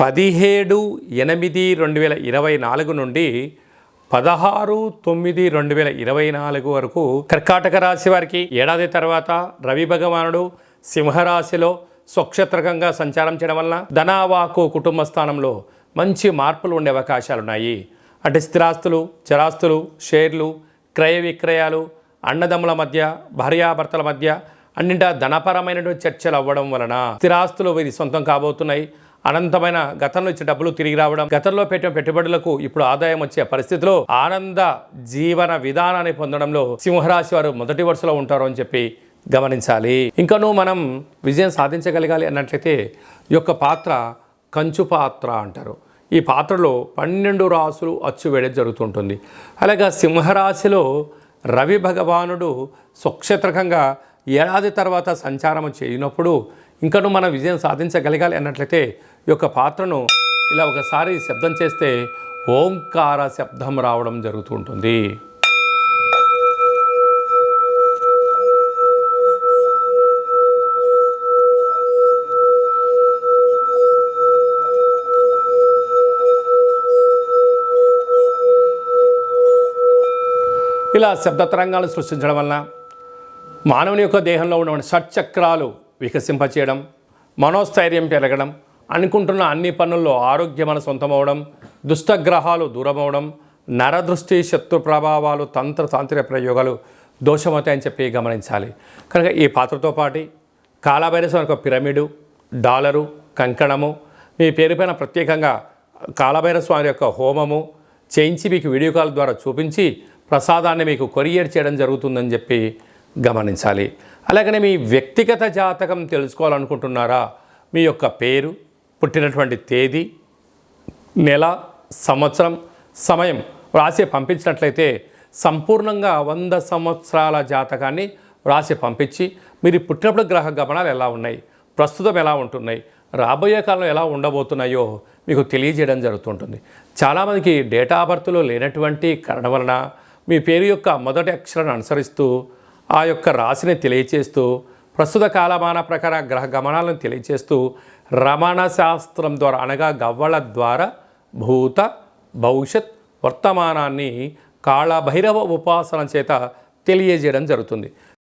17/8/2024 నుండి 16/9/2024 వరకు కర్కాటక రాశి వారికి ఏడాది తర్వాత రవి భగవానుడు సింహరాశిలో స్వక్షేత్రకంగా సంచారం చేయడం వలన ధనావాకు కుటుంబ స్థానంలో మంచి మార్పులు ఉండే అవకాశాలున్నాయి. అంటే స్థిరాస్తులు, చరాస్తులు, షేర్లు, క్రయ విక్రయాలు, అన్నదమ్ముల మధ్య, భార్యాభర్తల మధ్య అన్నింటా ధనపరమైనటువంటి చర్చలు అవ్వడం వలన స్థిరాస్తులు ఇది సొంతం కాబోతున్నాయి. అనంతమైన గతంలో ఇచ్చే డబ్బులు తిరిగి రావడం, గతంలో పెట్టిన పెట్టుబడులకు ఇప్పుడు ఆదాయం వచ్చే పరిస్థితిలో ఆనంద జీవన విధానాన్ని పొందడంలో సింహరాశి వారు మొదటి వరుసలో ఉంటారు అని చెప్పి గమనించాలి. ఇంకనూ మనం విజయం సాధించగలగాలి అన్నట్లయితే ఈ యొక్క పాత్ర కంచు పాత్ర అంటారు. ఈ పాత్రలో 12 రాసులు అచ్చు వేయడం జరుగుతుంటుంది. అలాగే సింహరాశిలో రవి భగవానుడు స్వక్షేత్రకంగా ఏడాది తర్వాత సంచారం చేయనప్పుడు ఇంకనూ మనం విజయం సాధించగలగాలి అన్నట్లయితే ఈ యొక్క పాత్రను ఇలా ఒకసారి శబ్దం చేస్తే ఓంకార శబ్దం రావడం జరుగుతూ ఉంటుంది. ఇలా శబ్ద తరంగాలు సృష్టించడం వలన మానవుని యొక్క దేహంలో ఉన్నటువంటి షట్చక్రాలు వికసింపచేయడం, మనోస్థైర్యం పెరగడం, అనుకుంటున్న అన్ని పనుల్లో ఆరోగ్యం మన సొంతమవడం, దుష్టగ్రహాలు దూరమవడం, నరదృష్టి, శత్రు ప్రభావాలు, తాంత్రిక ప్రయోగాలు దోషమవుతాయని చెప్పి గమనించాలి. కనుక ఈ పాత్రతో పాటు కాలభైరవ యొక్క పిరమిడు, డాలరు, కంకణము, మీ పేరుపైన ప్రత్యేకంగా కాలభైరవ స్వామి యొక్క హోమము చేయించి మీకు వీడియో కాల్ ద్వారా చూపించి ప్రసాదాన్ని మీకు కొరియర్ చేయడం జరుగుతుందని చెప్పి గమనించాలి. అలాగనే మీ వ్యక్తిగత జాతకం తెలుసుకోవాలనుకుంటున్నారా? మీ యొక్క పేరు, పుట్టినటువంటి తేదీ, నెల, సంవత్సరం, సమయం రాసి పంపించినట్లయితే సంపూర్ణంగా 100 సంవత్సరాల జాతకాన్ని రాసి పంపించి మీరు పుట్టినప్పుడు గ్రహ గమనాలు ఎలా ఉన్నాయి, ప్రస్తుతం ఎలా ఉంటున్నాయి, రాబోయే కాలంలో ఎలా ఉండబోతున్నాయో మీకు తెలియజేయడం జరుగుతుంటుంది. చాలామందికి డేటా ఆఫ్ బర్త్లో లేనటువంటి కారణం వలన మీ పేరు యొక్క మొదటి అక్షరాన్ని అనుసరిస్తూ ఆ యొక్క రాశిని తెలియచేస్తూ ప్రస్తుత కాలమాన ప్రకార గ్రహ గమనాలను తెలియచేస్తూ రమణ శాస్త్రం ద్వారా అనగా గవ్వల ద్వారా భూత భవిష్యత్ వర్తమానాన్ని కాళభైరవ ఉపాసన చేత తెలియజేయడం జరుగుతుంది.